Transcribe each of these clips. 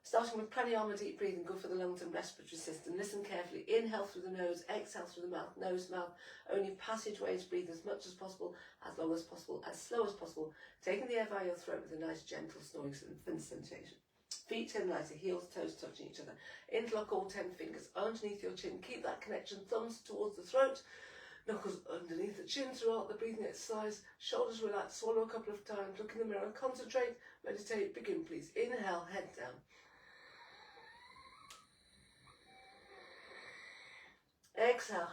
Starting with pranayama, deep breathing, good for the lungs and respiratory system. Listen carefully. Inhale through the nose, exhale through the mouth. Nose, mouth, only passageways. Breathe as much as possible, as long as possible, as slow as possible. Taking the air via your throat with a nice gentle snoring sensation. Feet turn lighter, heels, toes touching each other. Interlock all 10 fingers underneath your chin. Keep that connection. Thumbs towards the throat. Knuckles underneath the chin throughout the breathing exercise. Shoulders relax. Swallow a couple of times. Look in the mirror. Concentrate. Meditate. Begin, please. Inhale, head down. Exhale.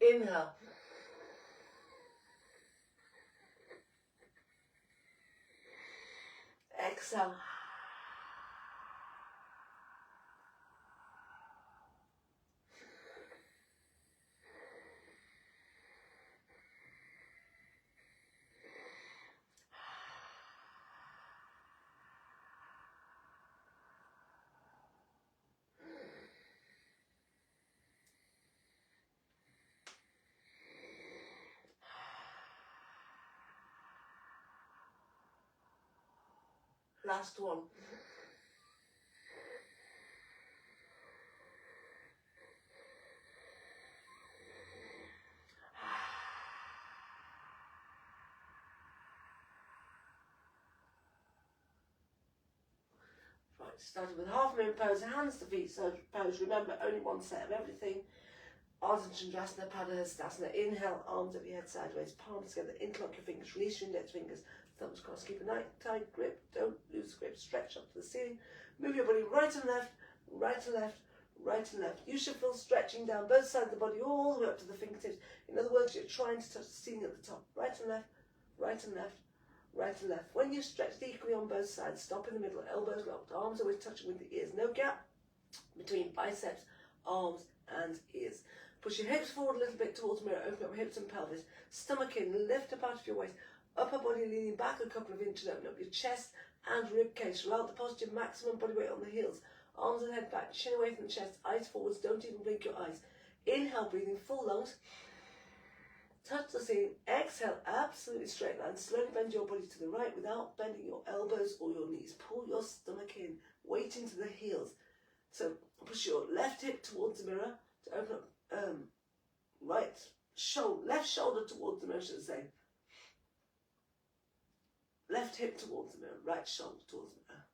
Inhale. Exhale. Last one. Right, starting with half moon pose, hands to feet pose. Remember, only one set of everything. Ardha Chandrasana, Padahastasana. Inhale, arms at your head sideways, palms together. Interlock your fingers, release your index fingers, thumbs crossed. Keep a tight grip. Don't lose the grip. Stretch up to the ceiling. Move your body right and left, right and left, right and left. You should feel stretching down both sides of the body all the way up to the fingertips. In other words, you're trying to touch the ceiling at the top. Right and left, right and left, right and left. When you stretch equally on both sides, stop in the middle, elbows locked, arms always touching with the ears. No gap between biceps, arms and ears. Push your hips forward a little bit towards the mirror. Open up your hips and pelvis. Stomach in, lift up out of your waist. Upper body leaning back a couple of inches. Open up your chest and rib cage. Allow the positive maximum body weight on the heels. Arms and head back, chin away from the chest, eyes forwards. Don't even blink your eyes. Inhale, breathing full lungs. Touch the ceiling. Exhale, absolutely straight line. Slowly bend your body to the right without bending your elbows or your knees. Pull your stomach in, weight into the heels. So push your left hip towards the mirror to open up left shoulder towards the mirror, should I say. Left hip towards the mirror, right shoulder towards the mirror.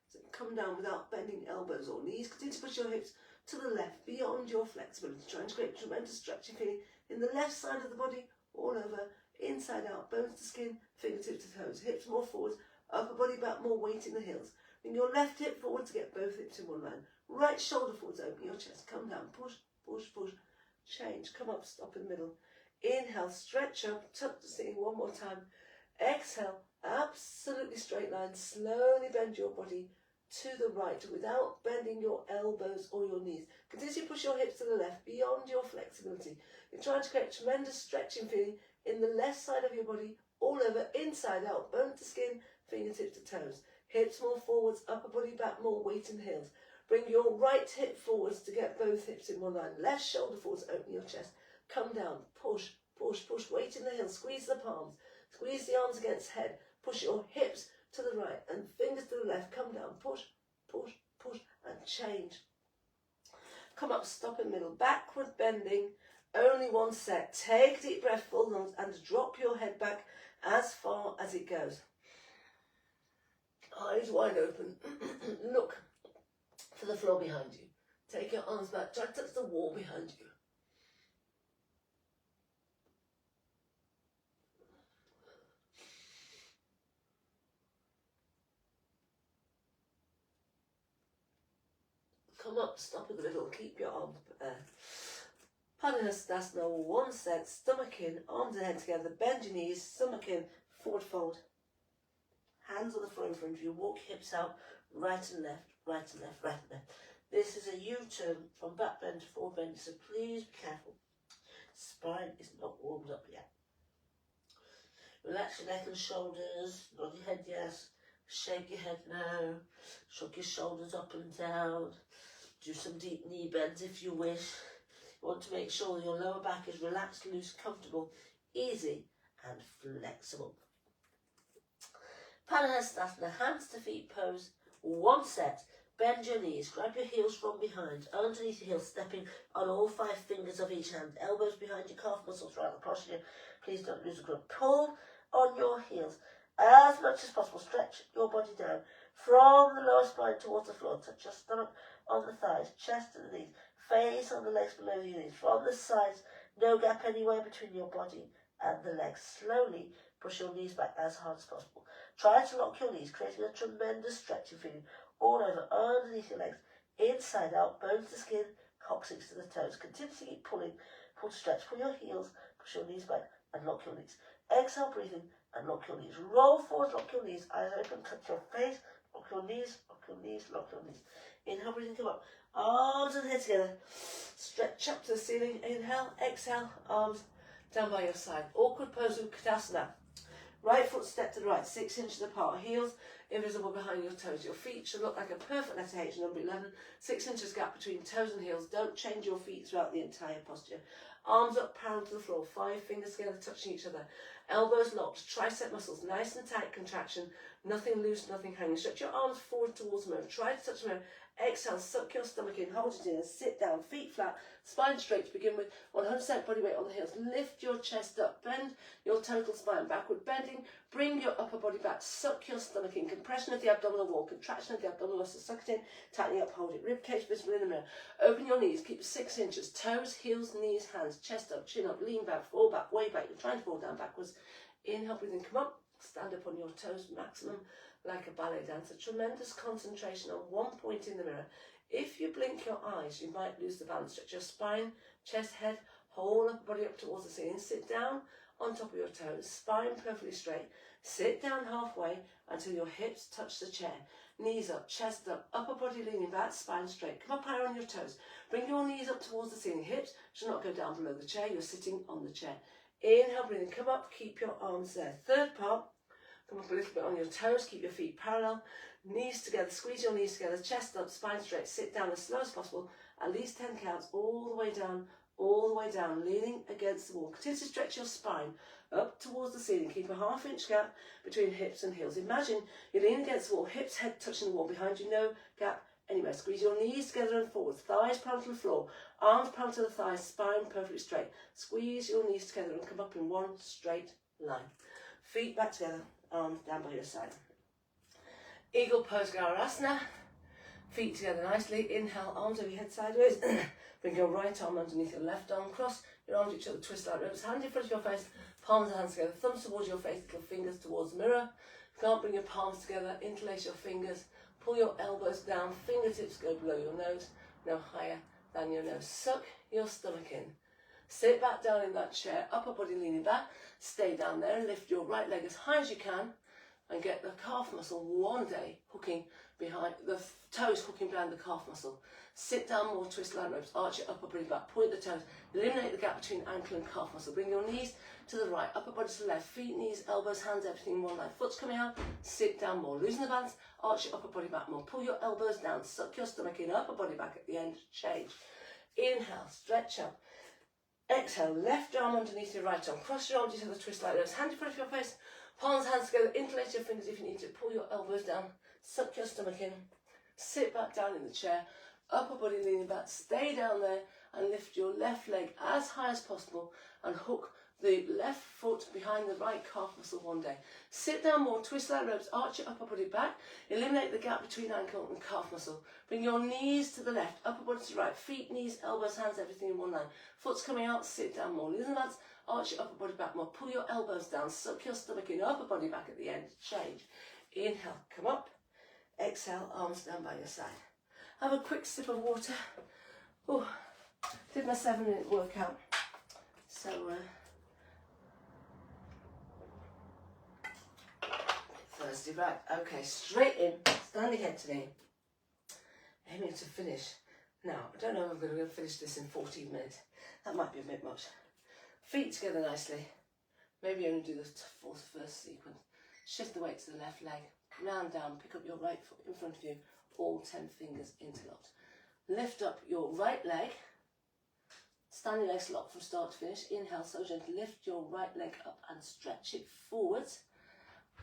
So come down without bending elbows or knees. Continue to push your hips to the left, beyond your flexibility. Try and create tremendous stretching feeling in the left side of the body, all over, inside out, bones to skin, fingertips to toes. Hips more forward, upper body back, more weight in the heels. Bring your left hip forward to get both hips in one line. Right shoulder forwards, open your chest. Come down, push, push, push. Change, come up, stop in the middle. Inhale, stretch up, tuck the ceiling one more time. Exhale, absolutely straight line. Slowly bend your body to the right without bending your elbows or your knees. Continue to push your hips to the left, beyond your flexibility. You're trying to create tremendous stretching feeling in the left side of your body, all over, inside out, bone to skin, fingertips to toes. Hips more forwards, upper body back, more weight in the heels. Bring your right hip forwards to get both hips in one line. Left shoulder forwards, open your chest. Come down, push, push, push, weight in the heels. Squeeze the palms, squeeze the arms against head. Push your hips to the right and fingers to the left. Come down, push, push, push, and change. Come up, stop in the middle. Backward bending, only one set. Take a deep breath, full lungs, and drop your head back as far as it goes. Eyes wide open. Look for the floor behind you. Take your arms back. Try to touch the wall behind you. Come up, stop in the middle. Keep your arms there. Padahastasana, one set. Stomach in, arms and head together. Bend your knees, stomach in, forward fold. Hands on the floor in front of you. Walk your hips out, right and left, right and left, right and left. This is a U-turn from back bend to forward bend, so please be careful. Spine is not warmed up yet. Relax your neck and shoulders, nod your head yes, shake your head no, shrug your shoulders up and down, do some deep knee bends if you wish. You want to make sure your lower back is relaxed, loose, comfortable, easy and flexible. Padahasana, hands to feet pose, 1 set. Bend your knees, grab your heels from behind, underneath your heels, stepping on all 5 fingers of each hand, elbows behind your calf muscles throughout the posture. Please don't lose a grip. Pull on your heels as much as possible. Stretch your body down from the lower spine towards the floor. Touch your stomach on the thighs, chest to the knees, face on the legs below your knees. From the sides, no gap anywhere between your body and the legs. Slowly push your knees back as hard as possible. Try to lock your knees, creating a tremendous stretching feeling all over, underneath your legs, inside out, bones to skin, coccyx to the toes. Continue to keep pulling, pull to stretch, pull your heels, push your knees back and lock your knees. Exhale, breathing and lock your knees. Roll forward, lock your knees, eyes open, touch your face, lock your knees, lock your knees, lock your knees. Inhale, breathing, come up, arms and head together. Stretch up to the ceiling, inhale, exhale, arms down by your side. Awkward pose with Tadasana. Right foot step to the right, 6 inches apart, heels invisible behind your toes. Your feet should look like a perfect letter H, number 11. 6 inches gap between toes and heels. Don't change your feet throughout the entire posture. Arms up, parallel to the floor, 5 fingers together, touching each other. Elbows locked, tricep muscles nice and tight, contraction. Nothing loose, nothing hanging. Stretch your arms forward towards the mirror. Try to touch the mirror. Exhale, suck your stomach in, hold it in, and sit down, feet flat, spine straight to begin with, 100% body weight on the heels. Lift your chest up, bend your total spine, backward bending, bring your upper body back, suck your stomach in, compression of the abdominal wall, contraction of the abdominal muscles, suck it in, tightening up, hold it, rib cage visible in the mirror. Open your knees, keep 6 inches, toes, heels, knees, hands, chest up, chin up, lean back, fall back, way back. You're trying to fall down backwards. Inhale, breathing, come up, stand up on your toes, maximum, like a ballet dancer. Tremendous concentration on one point in the mirror. If you blink your eyes, you might lose the balance. Stretch your spine, chest, head, whole upper body up towards the ceiling. Sit down on top of your toes, spine perfectly straight. Sit down halfway until your hips touch the chair. Knees up, chest up, upper body leaning back, spine straight. Come up higher on your toes. Bring your knees up towards the ceiling. Hips should not go down below the chair. You're sitting on the chair. Inhale, breathing, come up, keep your arms there. Third part. Come up a little bit on your toes, keep your feet parallel, knees together, squeeze your knees together, chest up, spine straight, sit down as slow as possible, at least 10 counts, all the way down, leaning against the wall. Continue to stretch your spine up towards the ceiling, keep a ½ inch gap between hips and heels. Imagine you're leaning against the wall, hips, head touching the wall, behind you, no gap anywhere. Squeeze your knees together and forward, thighs parallel to the floor, arms parallel to the thighs, spine perfectly straight. Squeeze your knees together and come up in one straight line. Feet back together. Arms down by your side. Eagle pose, Garasana. Feet together nicely. Inhale, arms over your head sideways. Bring your right arm underneath your left arm. Cross your arms to each other, twist like ropes. Hand in front of your face, palms and hands together. Thumbs towards your face, little fingers towards the mirror. If you can't bring your palms together, interlace your fingers. Pull your elbows down, fingertips go below your nose, no higher than your nose. Suck your stomach in. Sit back down in that chair, upper body leaning back. Stay down there and lift your right leg as high as you can and get the calf muscle one day hooking behind, the toes hooking behind the calf muscle. Sit down more, twist like ropes, arch your upper body back, point the toes, eliminate the gap between ankle and calf muscle. Bring your knees to the right, upper body to the left, feet, knees, elbows, hands, everything in one line. Foot's coming out, sit down more, losing the balance, arch your upper body back more, pull your elbows down, suck your stomach in, upper body back at the end, change. Inhale, stretch up. Exhale, left arm underneath your right arm. Cross your arms to the twist like this. Hand in front of your face. Palms, hands together. Interlace your fingers if you need to. Pull your elbows down. Suck your stomach in. Sit back down in the chair. Upper body leaning back. Stay down there and lift your left leg as high as possible and hook the left foot behind the right calf muscle one day. Sit down more, twist like ropes, arch your upper body back, eliminate the gap between ankle and calf muscle. Bring your knees to the left, upper body to the right, feet, knees, elbows, hands, everything in one line. Foot's coming out, sit down more. Listen to that, arch your upper body back more, pull your elbows down, suck your stomach in, upper body back at the end, change. Inhale, come up, exhale, arms down by your side. Have a quick sip of water. Oh, did my 7-minute workout. So, Thursday, right, okay, straight in, standing head to knee, aiming to finish. Now, I don't know if I'm going to finish this in 14 minutes, that might be a bit much. Feet together nicely, maybe only do the first sequence. Shift the weight to the left leg, round down, pick up your right foot in front of you, all 10 fingers interlocked. Lift up your right leg, Standing legs locked from start to finish. Inhale, so gentle. Lift your right leg up and stretch it forwards.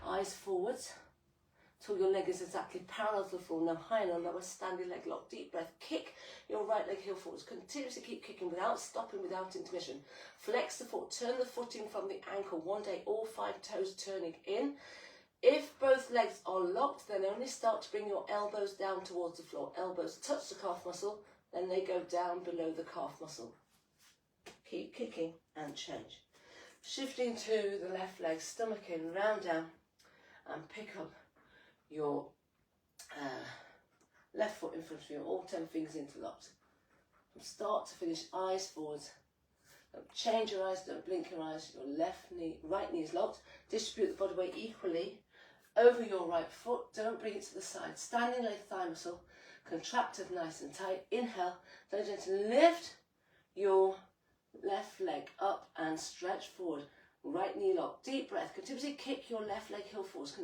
Eyes forwards. Till your leg is exactly parallel to the floor. Now high and lower, standing leg lock. Deep breath. Kick your right leg heel forwards. Continuously keep kicking without stopping, without intermission. Flex the foot. Turn the foot in from the ankle. One day, all 5 toes turning in. If both legs are locked, then only start to bring your elbows down towards the floor. Elbows touch the calf muscle, then they go down below the calf muscle. Keep kicking and change. Shifting to the left leg, stomach in, round down, and pick up your left foot in front of you, all 10 fingers interlocked. From start to finish, eyes forwards. Don't change your eyes, don't blink your eyes. Your left knee, right knee is locked. Distribute the body weight equally over your right foot. Don't bring it to the side. Standing leg, thigh muscle, contracted nice and tight. Inhale, then gently lift your left leg up and stretch forward. Right knee locked. Deep breath. Continuously kick your left leg heel forwards.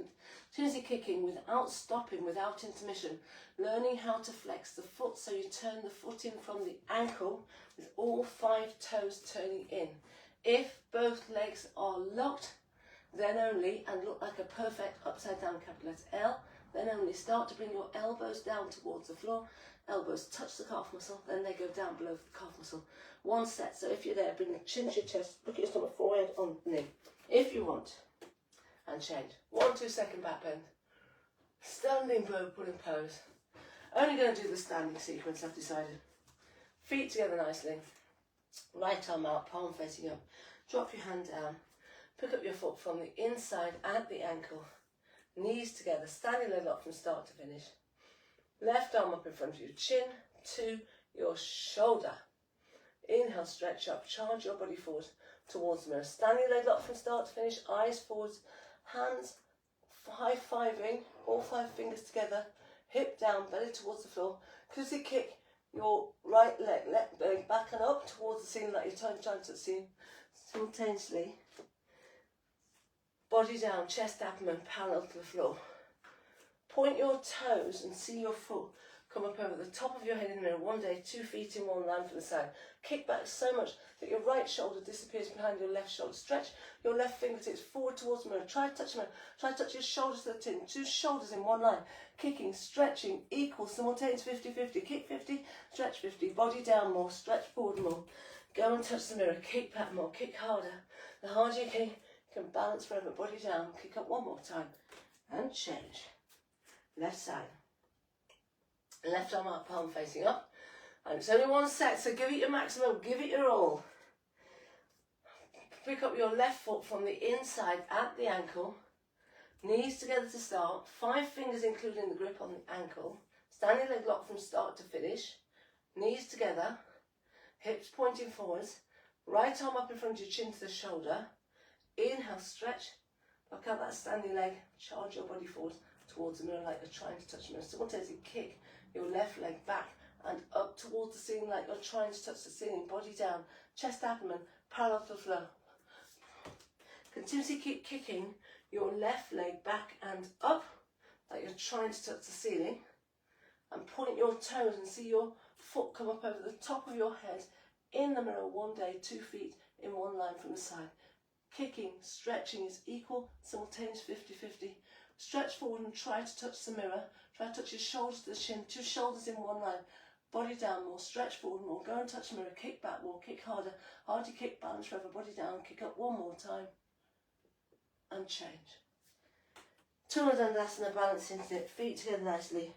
Continuously kicking without stopping, without intermission. Learning how to flex the foot so you turn the foot in from the ankle with all 5 toes turning in. If both legs are locked, then only, and look like a perfect upside down capital letter L, then only start to bring your elbows down towards the floor. Elbows touch the calf muscle, then they go down below the calf muscle. 1 set. So if you're there, bring the chin to your chest, look at your stomach, forehead on the knee. If you want. And change. 1 2 second back bend. Standing bow pulling pose. Only going to do the standing sequence, I've decided. Feet together nicely. Right arm out, palm facing up. Drop your hand down. Pick up your foot from the inside at the ankle. Knees together, standing leg lock from start to finish. Left arm up in front of you, chin to your shoulder. Inhale, stretch up, charge your body forward towards the mirror. Standing leg lock from start to finish, eyes forwards, hands high-fiving, all 5 fingers together, hip down, belly towards the floor. Closely kick your right leg, left leg back and up towards the ceiling like you're trying to see. Simultaneously, body down, chest, abdomen parallel to the floor. Point your toes and see your foot come up over the top of your head in the mirror. One day, 2 feet in one line from the side. Kick back so much that your right shoulder disappears behind your left shoulder. Stretch your left fingertips forward towards the mirror. Try to touch the mirror. Try to touch your shoulders to the tin. 2 shoulders in one line. Kicking, stretching, equal, simultaneous 50-50. Kick 50, stretch 50. Body down more, stretch forward more. Go and touch the mirror. Kick back more, kick harder. The harder you kick, you can balance forever. Body down. Kick up 1 more time. And change. Left side. Left arm out, palm facing up. And it's only 1 set, so give it your maximum, give it your all. Pick up your left foot from the inside at the ankle. Knees together to start. 5 fingers including the grip on the ankle. Standing leg lock from start to finish. Knees together. Hips pointing forwards. Right arm up in front of your chin to the shoulder. Inhale, stretch. Look out that standing leg. Charge your body forward towards the mirror like you're trying to touch the mirror. Simultaneously kick your left leg back and up towards the ceiling like you're trying to touch the ceiling. Body down, chest, abdomen, parallel to the floor. Continuously keep kicking your left leg back and up like you're trying to touch the ceiling. And point your toes and see your foot come up over the top of your head in the mirror. One day, 2 feet in one line from the side. Kicking, stretching is equal, simultaneous 50-50. Stretch forward and try to touch the mirror. Try to touch your shoulders to the chin. 2 shoulders in one line. Body down more. Stretch forward more. Go and touch the mirror. Kick back more. Kick harder. Harder kick. Balance forever. Body down. Kick up 1 more time. And change. Tula Dandasana. Balance into it. Feet together nicely.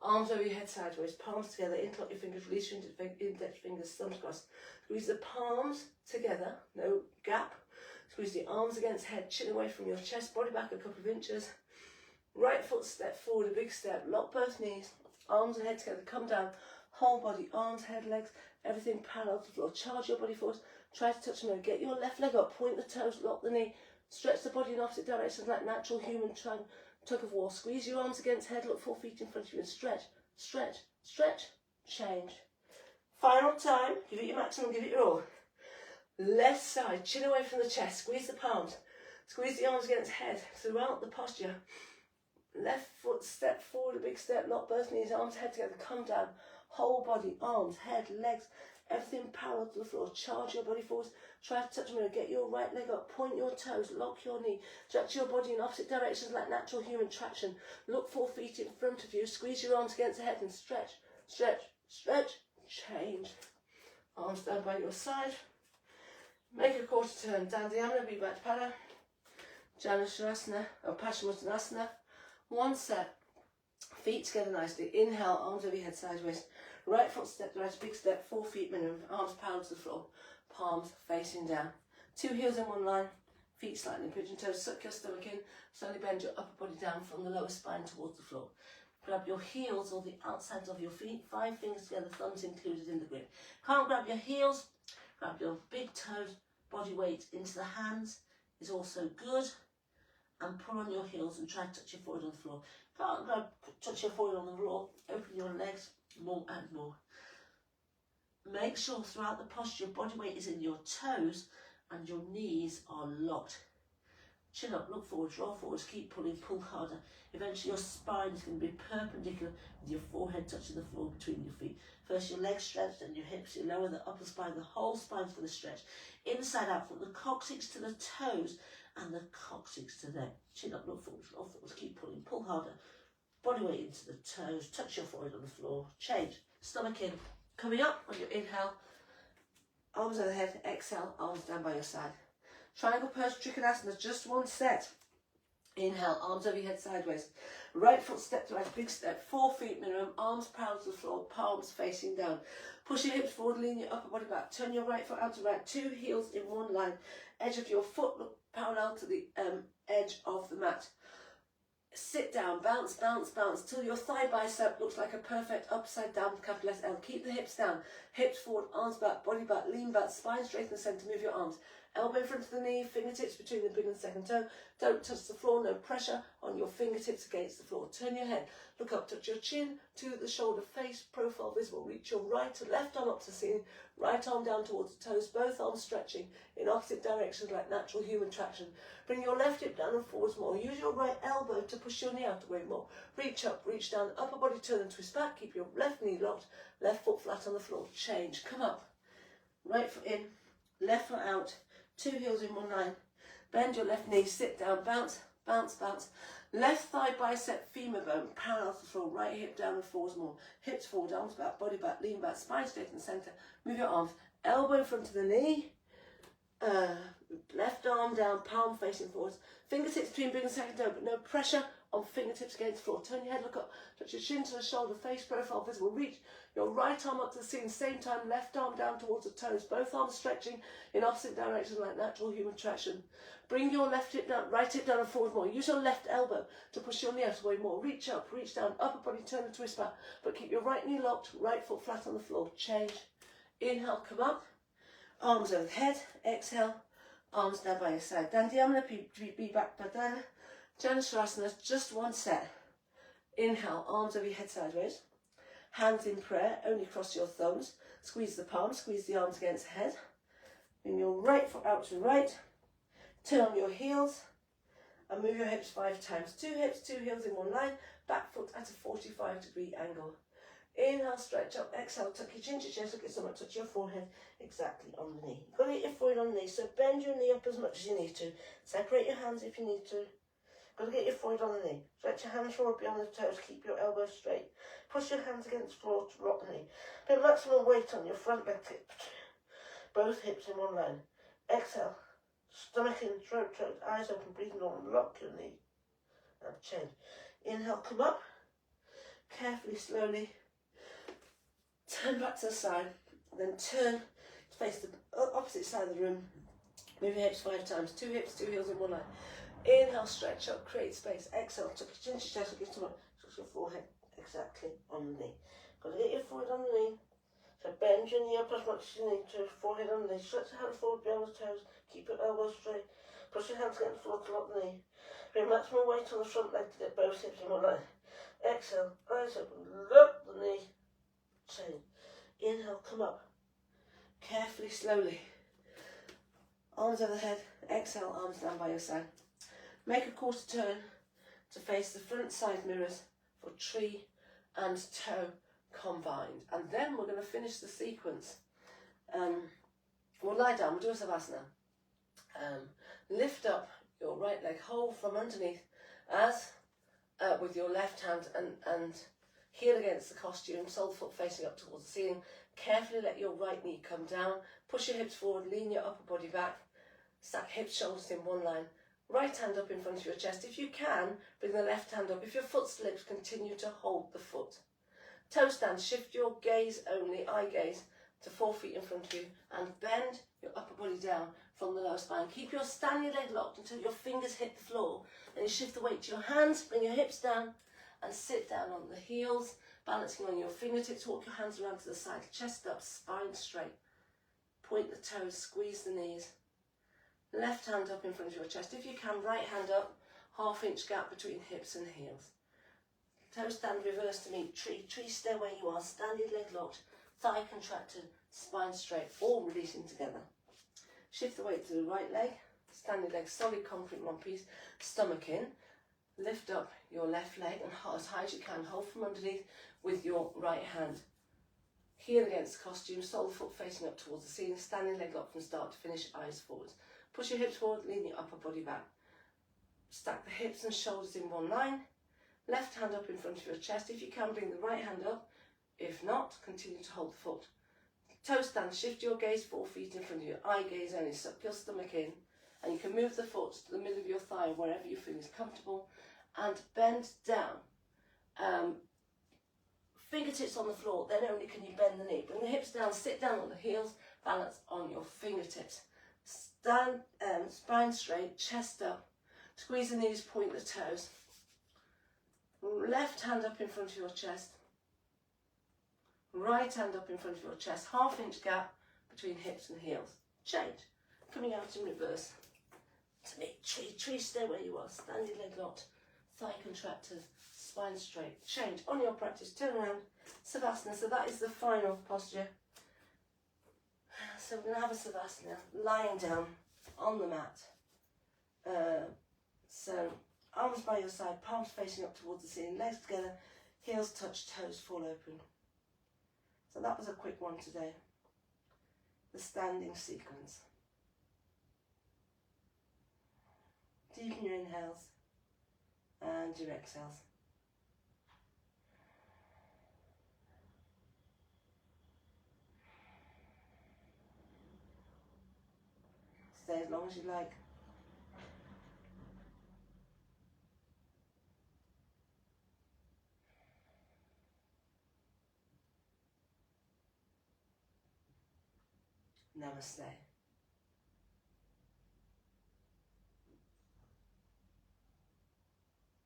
Arms over your head sideways. Palms together. Interlock your fingers. Release your index fingers. Thumbs crossed. Squeeze the palms together. No gap. Squeeze the arms against head. Chin away from your chest. Body back a couple of inches. Right foot step forward, a big step, lock both knees, arms and head together, come down, whole body, arms, head, legs, everything parallel to the floor. Charge your body forward, try to touch the mirror, get your left leg up, point the toes, lock the knee, stretch the body in opposite directions like natural human tug of war. Squeeze your arms against head, look 4 feet in front of you and stretch, stretch, stretch, change. Final time, give it your maximum, give it your all. Left side, chin away from the chest, squeeze the palms, squeeze the arms against head throughout the posture. Left foot step forward, a big step, lock both knees, arms, head together, come down, whole body, arms, head, legs, everything parallel to the floor. Charge your body forwards. Try to touch the mirror. Get your right leg up. Point your toes. Lock your knee. Stretch your body in opposite directions like natural human traction. Look 4 feet in front of you. Squeeze your arms against the head and stretch, stretch, stretch. Change. Arms down by your side. Make a quarter turn. Dandiyamana, Vipassana, Janusharasana, or Paschimottanasana. One set. Feet together nicely. Inhale, arms over your head sideways. Right foot step to right, big step, 4 feet minimum. Arms parallel to the floor. Palms facing down. 2 heels in one line. Feet slightly pigeon toes. Suck your stomach in. Slowly bend your upper body down from the lower spine towards the floor. Grab your heels or the outsides of your feet. 5 fingers together, thumbs included in the grip. Can't grab your heels. Grab your big toes. Body weight into the hands is also good. And pull on your heels and try to touch your forehead on the floor. Can't touch your forehead on the floor. Open your legs more and more. Make sure throughout the posture your body weight is in your toes and your knees are locked. Chin up, look forwards, roll forwards, keep pulling, pull harder. Eventually your spine is going to be perpendicular with your forehead touching the floor between your feet. First your legs stretch, then your hips, you lower the upper spine, the whole spine's going to stretch. Inside out from the coccyx to the toes and the coccyx to the neck. Chin up, look forwards, roll forwards, keep pulling, pull harder. Body weight into the toes, touch your forehead on the floor, change. Stomach in, coming up on your inhale, arms over the head, exhale, arms down by your side. Triangle pose, Trikonasana, just one set. Inhale, arms over your head sideways. Right foot step to right, big step, 4 feet minimum, arms parallel to the floor, palms facing down. Push your hips forward, lean your upper body back. Turn your right foot out to right, 2 heels in one line. Edge of your foot look parallel to the edge of the mat. Sit down, bounce, bounce, bounce, till your thigh bicep looks like a perfect upside down capital S L. Keep the hips down, hips forward, arms back, body back, lean back, spine straight in the centre, move your arms. Elbow in front of the knee, fingertips between the big and second toe. Don't touch the floor, no pressure on your fingertips against the floor. Turn your head, look up, touch your chin to the shoulder, face, profile visible. Reach your right to left arm up to the ceiling, right arm down towards the toes, both arms stretching in opposite directions like natural human traction. Bring your left hip down and forwards more. Use your right elbow to push your knee out away more. Reach up, reach down, upper body turn and twist back. Keep your left knee locked, left foot flat on the floor. Change, come up. Right foot in, left foot out. 2 heels in one line. Bend your left knee, sit down, bounce, bounce, bounce. Left thigh bicep femur bone parallel to the floor. Right hip down and forwards more. Hips forward, arms back, body back, lean back, spine straight in the centre. Move your arms. Elbow in front of the knee. Left arm down, palm facing forwards. Fingertips between big and second toe, but no pressure on fingertips against the floor. Turn your head, look up, touch your chin to the shoulder, face profile visible. Reach your right arm up to the ceiling, same time, left arm down towards the toes, both arms stretching in opposite directions like natural human traction. Bring your left hip down, right hip down and forward more. Use your left elbow to push your knee out away more. Reach up, reach down, upper body turn and twist back, but keep your right knee locked, right foot flat on the floor. Change. Inhale, come up, arms over the head, exhale, arms down by your side. Dandiyamana, be back, Padana. Janusharasana, just one set. Inhale, arms over your head sideways. Hands in prayer, only cross your thumbs. Squeeze the palms, squeeze the arms against the head. Bring your right foot out to the right. Turn on your heels and move your hips 5 times. 2 hips, 2 heels in one line. Back foot at a 45-degree angle. Inhale, stretch up. Exhale, tuck your chin to chest, look at someone, touch your forehead exactly on the knee. You've got to get your forehead on the knee, so bend your knee up as much as you need to. Separate your hands if you need to. Got to get your forehead on the knee. Stretch your hands forward beyond the toes. Keep your elbows straight. Push your hands against the floor to rock the knee. Put maximum weight on your front leg tip. Both hips in one line. Exhale. Stomach in, throat, eyes open, breathing on. Lock your knee. And change. Inhale, come up. Carefully, slowly. Turn back to the side. Then turn to face the opposite side of the room. Move your hips 5 times. 2 hips, 2 heels in one line. Inhale, stretch up, create space. Exhale, tuck your chin to chest, look at someone, touch your forehead exactly on the knee. Got to get your forehead on the knee. So bend your knee up as much as you need to. Forehead on the knee. Stretch the hands forward beyond the toes. Keep your elbows straight. Push your hands against the floor to lock the knee. Bring maximum weight on the front leg to get both hips in one line. Exhale, eyes open, lock the knee. Change. Inhale, come up. Carefully, slowly. Arms over the head. Exhale, arms down by your side. Make a quarter turn to face the front side mirrors for tree and toe combined. And then we're going to finish the sequence We'll lie down, we'll do a savasana. Lift up your right leg, hold from underneath as with your left hand and heel against the costume, sole foot facing up towards the ceiling. Carefully let your right knee come down, push your hips forward, lean your upper body back, stack hips, shoulders in one line. Right hand up in front of your chest. If you can, bring the left hand up. If your foot slips, continue to hold the foot. Toe stand, shift your gaze only, eye gaze, to 4 feet in front of you and bend your upper body down from the lower spine. Keep your standing leg locked until your fingers hit the floor. Then you shift the weight to your hands, bring your hips down and sit down on the heels, balancing on your fingertips. Walk your hands around to the side, chest up, spine straight. Point the toes, squeeze the knees. Left hand up in front of your chest. If you can, right hand up, 1/2 inch gap between hips and heels. Toe stand, reverse to meet tree. Tree, stay where you are, standing leg locked, thigh contracted, spine straight, all releasing together. Shift the weight to the right leg, standing leg, solid concrete one piece, stomach in. Lift up your left leg and as high as you can, hold from underneath with your right hand. Heel against the costume, sole foot facing up towards the ceiling, standing leg locked from start to finish, eyes forwards. Push your hips forward, lean your upper body back. Stack the hips and shoulders in one line. Left hand up in front of your chest. If you can, bring the right hand up. If not, continue to hold the foot. Toe stand, shift your gaze 4 feet in front of you. Eye gaze only, suck your stomach in. And you can move the foot to the middle of your thigh, wherever you feel is comfortable. And bend down. Fingertips on the floor, then only can you bend the knee. Bring the hips down, sit down on the heels, balance on your fingertips. Stand, spine straight, chest up. Squeeze the knees, point the toes. Left hand up in front of your chest. Right hand up in front of your chest. 1/2 inch gap between hips and heels. Change. Coming out in reverse. To meet tree. Tree, stay where you are. Standing leg locked. Thigh contracted. Spine straight. Change. On your practice, turn around. Savasana. So that is the final posture. So we're going to have a savasana. Lying down on the mat. So arms by your side, palms facing up towards the ceiling, legs together, heels touch, toes fall open. So that was a quick one today. The standing sequence. Deepen your inhales and your exhales. Stay as long as you like. Namaste.